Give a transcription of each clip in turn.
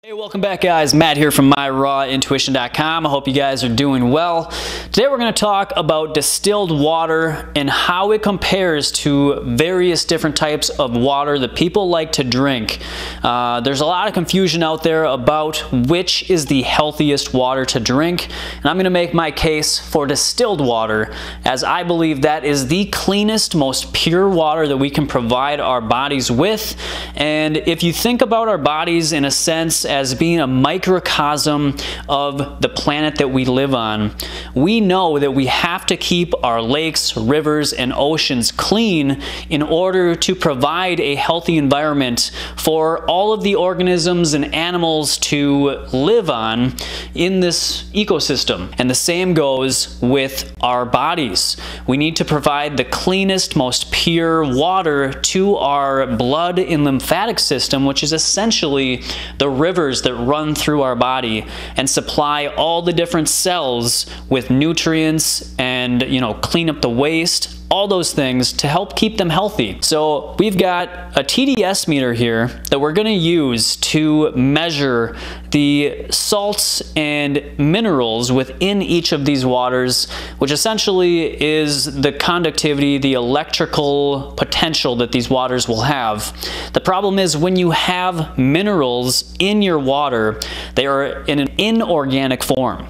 Hey, welcome back guys. Matt here from myrawintuition.com. I hope you guys are doing well. Today we're going to talk about distilled water and how it compares to various different types of water that people like to drink. There's a lot of confusion out there about which is the healthiest water to drink, and I'm going to make my case for distilled water, as I believe that is the cleanest, most pure water that we can provide our bodies with. And if you think about our bodies in a sense as being a microcosm of the planet that we live on, we know that we have to keep our lakes, rivers, and oceans clean in order to provide a healthy environment for all of the organisms and animals to live on in this ecosystem. And the same goes with our bodies. We need to provide the cleanest, most pure water to our blood and lymphatic system, which is essentially the rivers that run through our body and supply all the different cells with nutrients and, clean up the waste, all those things to help keep them healthy. So we've got a TDS meter here that we're going to use to measure the salts and minerals within each of these waters, which essentially is the conductivity, the electrical potential that these waters will have. The problem is when you have minerals in your water, they are in an inorganic form.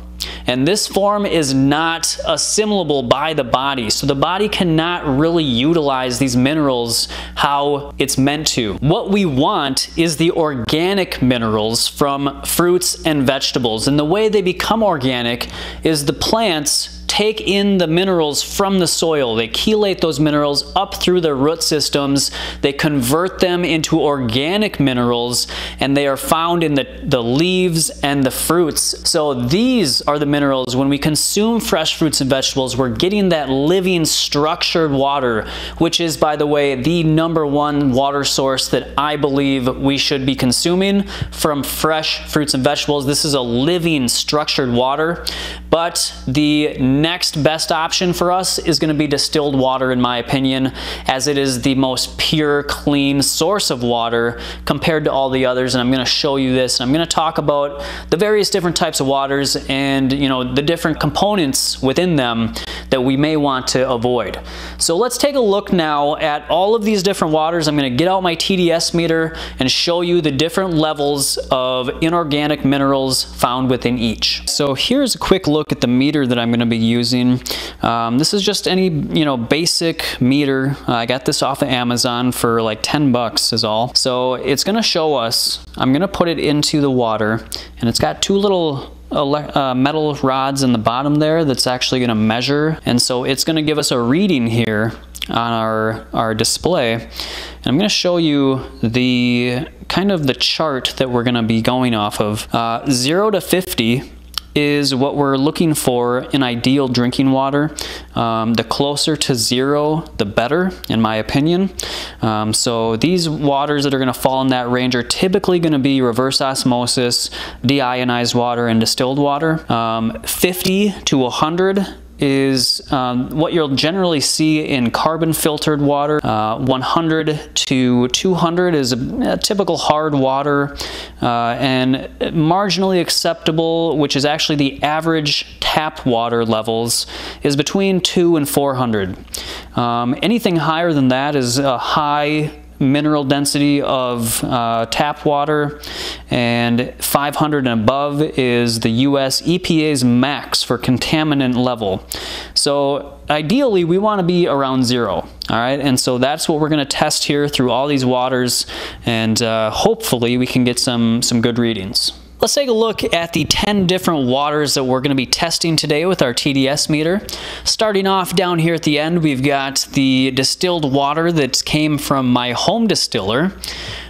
And this form is not assimilable by the body, so the body cannot really utilize these minerals how it's meant to. What we want is the organic minerals from fruits and vegetables, and the way they become organic is the plants take in the minerals from the soil. They chelate those minerals up through their root systems. They convert them into organic minerals, and they are found in the leaves and the fruits. So these are the minerals. When we consume fresh fruits and vegetables, we're getting that living, structured water, which is, by the way, the #1 water source that I believe we should be consuming from fresh fruits and vegetables. This is a living, structured water. But the next best option for us is going to be distilled water, in my opinion, as it is the most pure, clean source of water compared to all the others. And I'm going to show you this. I'm going to talk about the various different types of waters and the different components within them that we may want to avoid. So let's take a look now at all of these different waters. I'm going to get out my TDS meter and show you the different levels of inorganic minerals found within each. So here's a quick look at the meter that I'm going to be using. This is just any basic meter. I got this off of Amazon for like 10 bucks is all. So it's going to show us, I'm going to put it into the water, and it's got two little metal rods in the bottom there that's actually going to measure, and so it's going to give us a reading here on our display. And I'm going to show you the kind of the chart that we're going to be going off of. 0 to 50 is what we're looking for in ideal drinking water. The closer to 0, the better, in my opinion. So these waters that are going to fall in that range are typically going to be reverse osmosis, deionized water, and distilled water. 50 to 100 is what you'll generally see in carbon filtered water. 100 to 200 is a typical hard water, and marginally acceptable, which is actually the average tap water levels, is between 200 and 400. Anything higher than that is a high mineral density of tap water, and 500 and above is the US EPA's max for contaminant level. So ideally we want to be around 0. All right, and so that's what we're going to test here through all these waters, and hopefully we can get some good readings. Let's take a look at the 10 different waters that we're going to be testing today with our TDS meter. Starting off down here at the end, we've got the distilled water that came from my home distiller.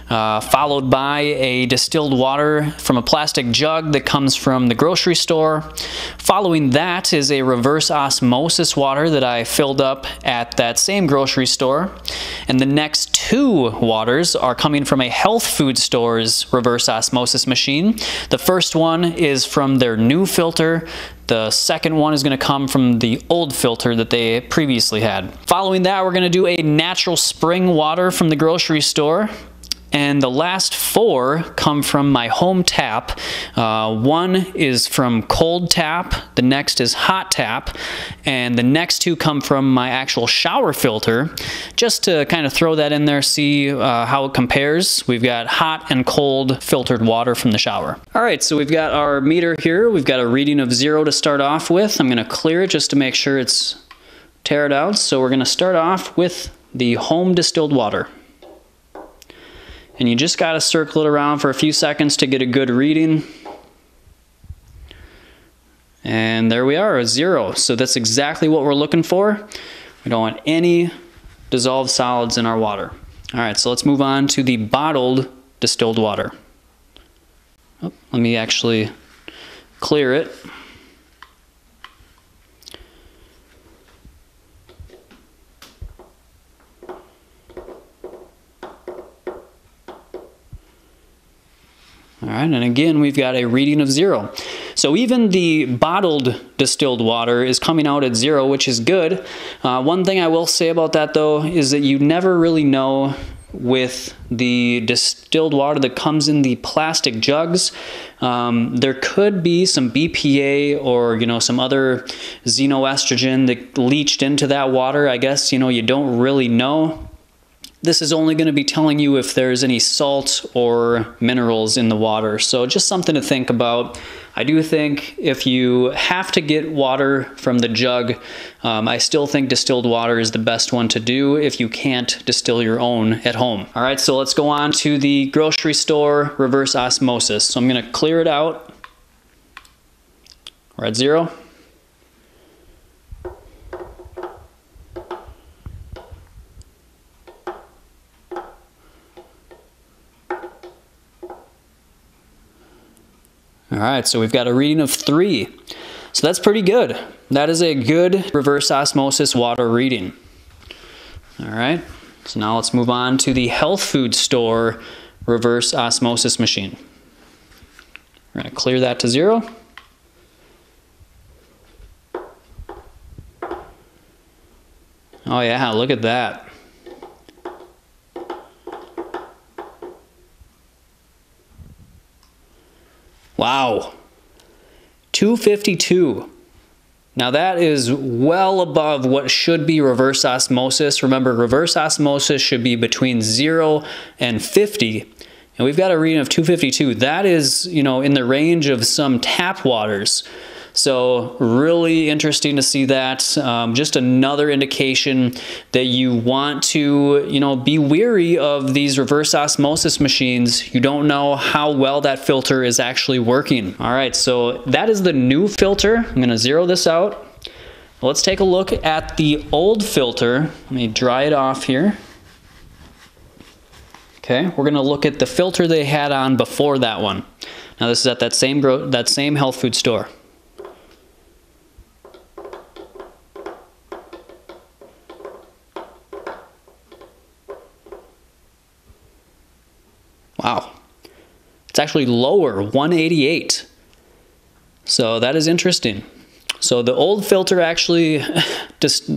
Followed by a distilled water from a plastic jug that comes from the grocery store. Following that is a reverse osmosis water that I filled up at that same grocery store. And the next 2 waters are coming from a health food store's reverse osmosis machine. The first one is from their new filter. The second one is going to come from the old filter that they previously had. Following that, we're going to do a natural spring water from the grocery store. and the last 4 come from my home tap. One is from cold tap, the next is hot tap, and the next 2 come from my actual shower filter. Just to kind of throw that in there, see how it compares. We've got hot and cold filtered water from the shower. All right, so we've got our meter here. We've got a reading of 0 to start off with. I'm gonna clear it just to make sure it's tear it out. So we're gonna start off with the home distilled water. And you just gotta circle it around for a few seconds to get a good reading. And there we are, a 0. So that's exactly what we're looking for. We don't want any dissolved solids in our water. All right, so let's move on to the bottled distilled water. Oh, let me actually clear it. All right, and again, we've got a reading of 0. So even the bottled distilled water is coming out at 0, which is good. One thing I will say about that, though, is that you never really know with the distilled water that comes in the plastic jugs. There could be some BPA or, some other xenoestrogen that leached into that water. I guess, you don't really know. This is only going to be telling you if there's any salt or minerals in the water. So just something to think about. I do think if you have to get water from the jug, I still think distilled water is the best one to do if you can't distill your own at home. All right, so let's go on to the grocery store reverse osmosis. So I'm going to clear it out. We're at 0. All right, so we've got a reading of 3. So that's pretty good. That is a good reverse osmosis water reading. All right, so now let's move on to the health food store reverse osmosis machine. We're gonna clear that to 0. Oh yeah, look at that. Wow, 252. Now that is well above what should be reverse osmosis. Remember, reverse osmosis should be between 0 and 50. And we've got a reading of 252. That is, in the range of some tap waters. So really interesting to see that. Just another indication that you want to, be weary of these reverse osmosis machines. You don't know how well that filter is actually working. All right, so that is the new filter. I'm gonna 0 this out. Let's take a look at the old filter. Let me dry it off here. Okay, we're gonna look at the filter they had on before that one. Now this is at that same health food store. Wow, it's actually lower, 188. So that is interesting. So the old filter actually just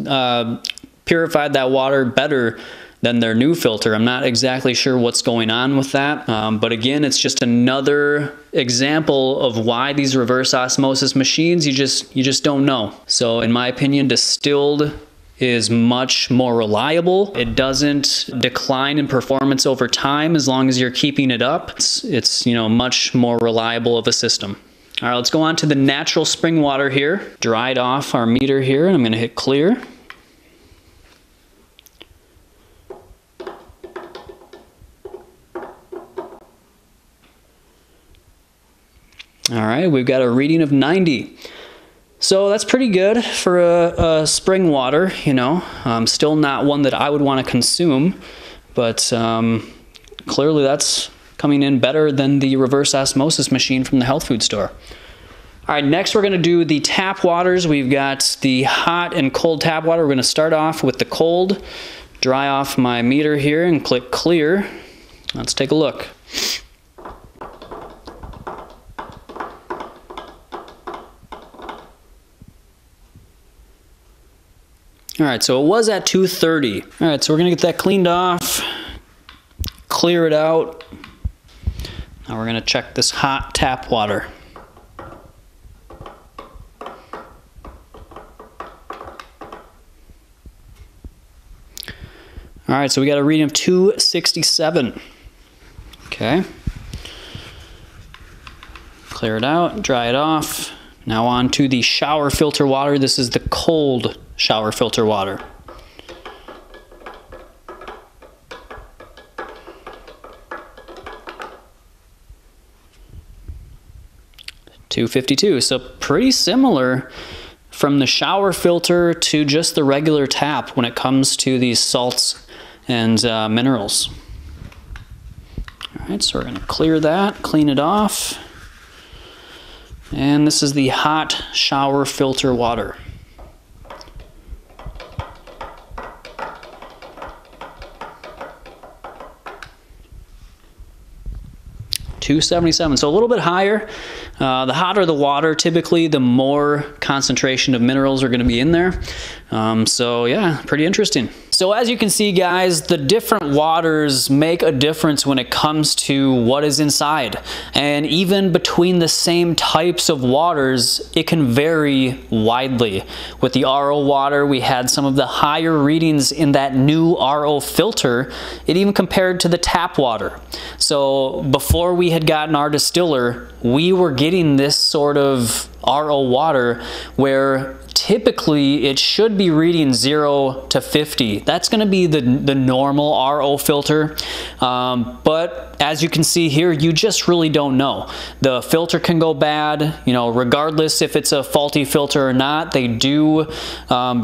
purified that water better than their new filter. I'm not exactly sure what's going on with that. But again, it's just another example of why these reverse osmosis machines, you just don't know. So in my opinion, distilled is much more reliable. It doesn't decline in performance over time as long as you're keeping it up. It's much more reliable of a system. All right, let's go on to the natural spring water here. Dried off our meter here, and I'm gonna hit clear. All right, we've got a reading of 90. So that's pretty good for a spring water, Still not one that I would want to consume, but clearly that's coming in better than the reverse osmosis machine from the health food store. All right, next we're going to do the tap waters. We've got the hot and cold tap water. We're going to start off with the cold, dry off my meter here and click clear. Let's take a look. All right, so it was at 230. All right, so we're gonna get that cleaned off, clear it out. Now we're gonna check this hot tap water. All right, so we got a reading of 267. Okay. Clear it out, dry it off. Now on to the shower filter water. This is the cold shower filter water. $2.52, so pretty similar from the shower filter to just the regular tap when it comes to these salts and minerals. All right, so we're gonna clear that, clean it off. And this is the hot shower filter water. $2.77, so a little bit higher. The hotter the water, typically the more concentration of minerals are going to be in there. So yeah, pretty interesting. So as you can see, guys, the different waters make a difference when it comes to what is inside. And even between the same types of waters, it can vary widely. With the RO water, we had some of the higher readings in that new RO filter, it even compared to the tap water. So before we had gotten our distiller, we were getting this sort of RO water where typically it should be reading 0 to 50. That's going to be the normal RO filter. But as you can see here, you just really don't know. The filter can go bad, you know, regardless if it's a faulty filter or not. They do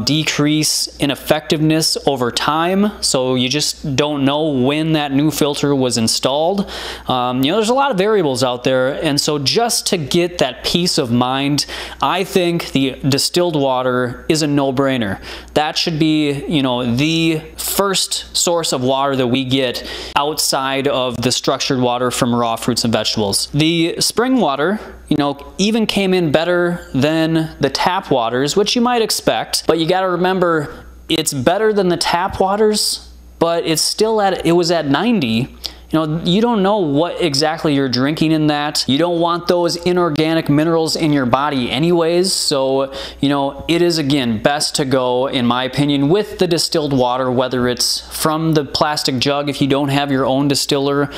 decrease in effectiveness over time. So you just don't know when that new filter was installed. You know, there's a lot of variables out there. And so just to get that peace of mind, I think the distilled water is a no-brainer. That should be, you know, the first source of water that we get outside of the structured water from raw fruits and vegetables. The spring water, you know, even came in better than the tap waters, which you might expect, but you got to remember it's better than the tap waters, but it's still it was at 90. You know, you don't know what exactly you're drinking in that. You don't want those inorganic minerals in your body anyways. So, you know, it is, again, best to go, in my opinion, with the distilled water, whether it's from the plastic jug if you don't have your own distiller,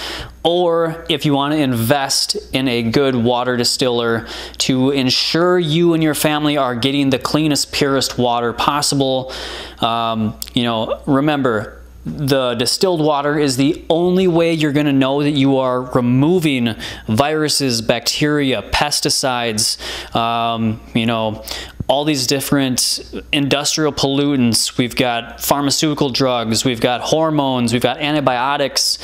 or if you want to invest in a good water distiller to ensure you and your family are getting the cleanest, purest water possible. You know, remember, the distilled water is the only way you're going to know that you are removing viruses, bacteria, pesticides, you know, all these different industrial pollutants. We've got pharmaceutical drugs, we've got hormones, we've got antibiotics,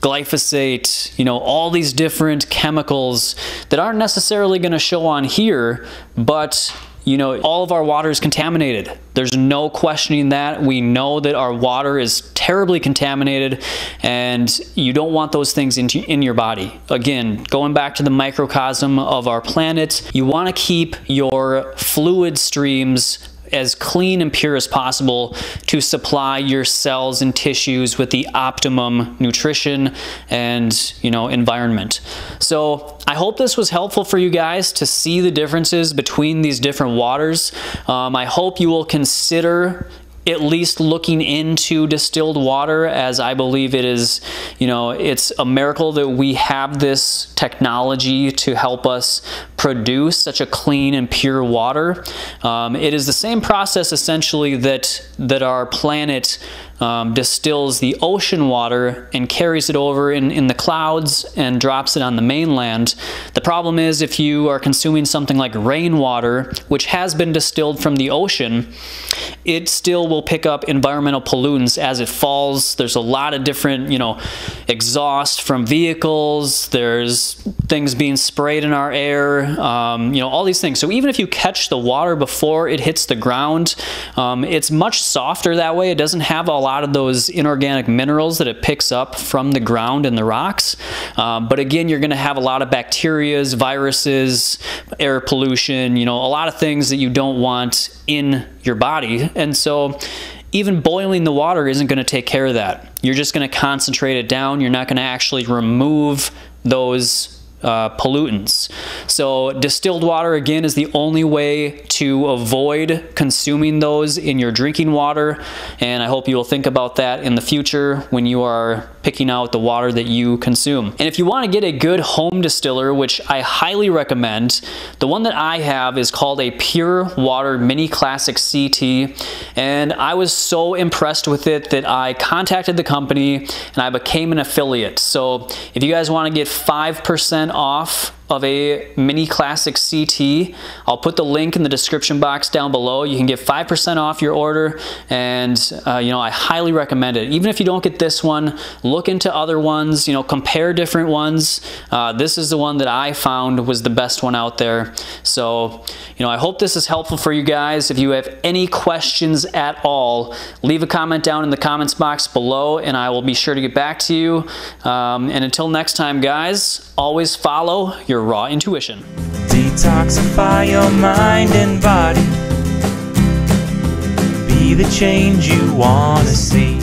glyphosate, you know, all these different chemicals that aren't necessarily going to show on here, but you know, all of our water is contaminated. There's no questioning that. We know that our water is terribly contaminated, and you don't want those things in your body. Again, going back to the microcosm of our planet, you want to keep your fluid streams as clean and pure as possible to supply your cells and tissues with the optimum nutrition and, you know, environment. So I hope this was helpful for you guys to see the differences between these different waters. I hope you will consider at least looking into distilled water, as I believe it is, you know, it's a miracle that we have this technology to help us produce such a clean and pure water. It is the same process essentially that our planet distills the ocean water and carries it over in the clouds and drops it on the mainland. The problem is, if you are consuming something like rainwater, which has been distilled from the ocean, it still will pick up environmental pollutants as it falls. There's a lot of different, you know, exhaust from vehicles, there's things being sprayed in our air, you know, all these things. So even if you catch the water before it hits the ground, it's much softer that way. It doesn't have a lot of those inorganic minerals that it picks up from the ground and the rocks. But again, you're going to have a lot of bacteria, viruses, air pollution, you know, a lot of things that you don't want in your body. And so even boiling the water isn't going to take care of that. you're just going to concentrate it down. You're not going to actually remove those pollutants. So distilled water, again, is the only way to avoid consuming those in your drinking water, and I hope you will think about that in the future when you are picking out the water that you consume. And if you want to get a good home distiller, which I highly recommend, the one that I have is called a Pure Water Mini Classic CT, and I was so impressed with it that I contacted the company and I became an affiliate. So if you guys want to get 5% off of a Mini Classic CT, I'll put the link in the description box down below. You can get 5% off your order, and you know, I highly recommend it. Even if you don't get this one, look into other ones, you know, compare different ones. This is the one that I found was the best one out there. So, you know, I hope this is helpful for you guys. If you have any questions at all, leave a comment down in the comments box below, and I will be sure to get back to you. And until next time, guys, always follow your raw intuition. Detoxify your mind and body. Be the change you want to see.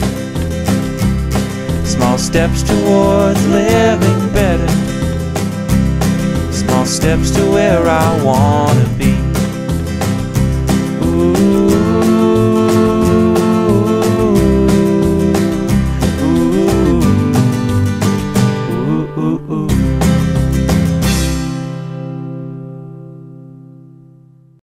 Small steps towards living better. Small steps to where I want to be.